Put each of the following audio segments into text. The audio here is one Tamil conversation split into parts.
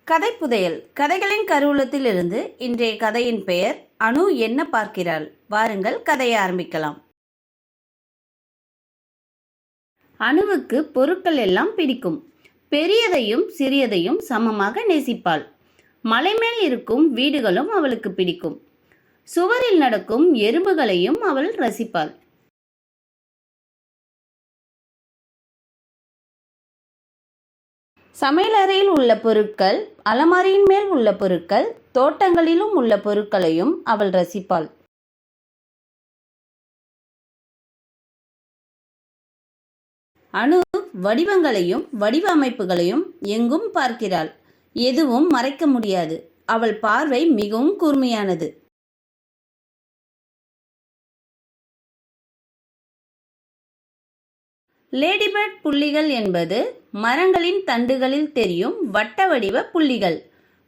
கதை புதையல் கதைகளின் கருவூலத்திலிருந்து இன்றைய கதையின் பெயர் அனு என்ன பார்க்கிறாள். வாருங்கள் கதையை ஆரம்பிக்கலாம். அனுவுக்கு பொருட்கள் எல்லாம் பிடிக்கும். பெரியதையும் சிறியதையும் சமமாக நேசிப்பாள். மலைமேல் இருக்கும் வீடுகளும் அவளுக்கு பிடிக்கும். சுவரில் நடக்கும் எறும்புகளையும் அவள் ரசிப்பாள். சமையலறையில் உள்ள பொருட்கள், அலமாரியின் மேல் உள்ள பொருட்கள், தோட்டங்களிலும் உள்ள பொருட்களையும் அவள் ரசிப்பாள். அனு வடிவங்களையும் வடிவ அமைப்புகளையும் எங்கும் பார்க்கிறாள். எதுவும் மறைக்க முடியாது. அவள் பார்வை மிகவும் கூர்மையானது. லேடிபர்ட் புள்ளிகள் என்பது மரங்களின் தண்டுகளில் தெரியும் வட்ட வடிவ புள்ளிகள்.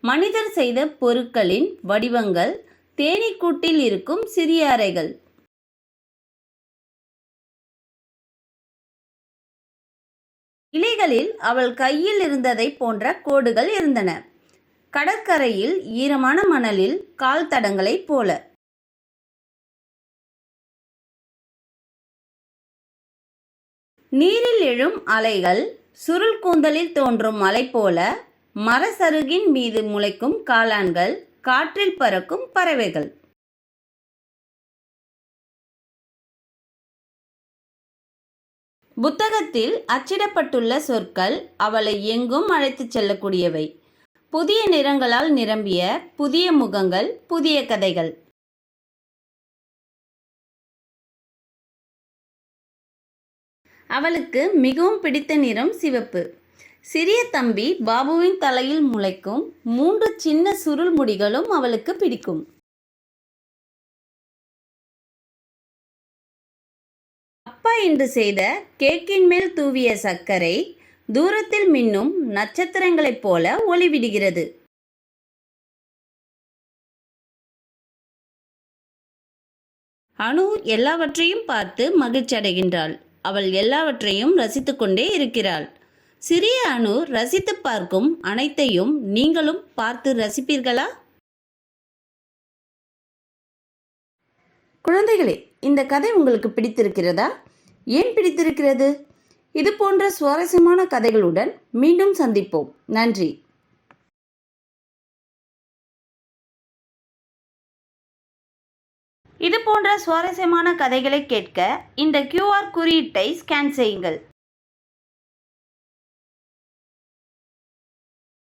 மனிதர் செய்த பொருட்களின் வடிவங்கள். தேனீக்கூட்டில் இருக்கும் சிறிய அறைகள். இலைகளில் அவள் கையில் இருந்ததை போன்ற கோடுகள் இருந்தன. கடற்கரையில் ஈரமான மணலில் கால் தடங்களைப் போல. நீரில் எழும் அலைகள், சுருள் கூந்தலில் தோன்றும் மலை போல, மரசருகின் மீது முளைக்கும் காளான்கள், காற்றில் பறக்கும் பறவைகள். புத்தகத்தில் அச்சிடப்பட்டுள்ள சொற்கள் அவளை எங்கும் அழைத்துச் செல்லக்கூடியவை. புதிய நிறங்களால் நிரம்பிய புதிய முகங்கள், புதிய கதைகள். அவளுக்கு மிகவும் பிடித்த நிறம் சிவப்பு. சிறிய தம்பி பாபுவின் தலையில் முளைக்கும் 3 சின்ன சுருள் முடிகளும் அவளுக்கு பிடிக்கும். அப்பா இன்று செய்த கேக்கின் மேல் தூவிய சர்க்கரை தூரத்தில் மின்னும் நட்சத்திரங்களைப் போல ஒளிவிடுகிறது. அனு எல்லாவற்றையும் பார்த்து மகிழ்ச்சியடைகின்றாள். அவள் எல்லாவற்றையும் ரசித்து கொண்டே இருக்கிறாள். சிறிய அனு ரசித்து பார்க்கும் அனைத்தையும் நீங்களும் பார்த்து ரசிப்பீர்களா? குழந்தைகளே, இந்த கதை உங்களுக்கு பிடித்திருக்கிறதா? ஏன் பிடித்திருக்கிறது? இது போன்ற சுவாரஸ்யமான கதைகளுடன் மீண்டும் சந்திப்போம். நன்றி. இது போன்ற சுவாரஸ்யமான கதைகளை கேட்க இந்த QR குறியீட்டை ஸ்கேன் செய்யுங்கள்.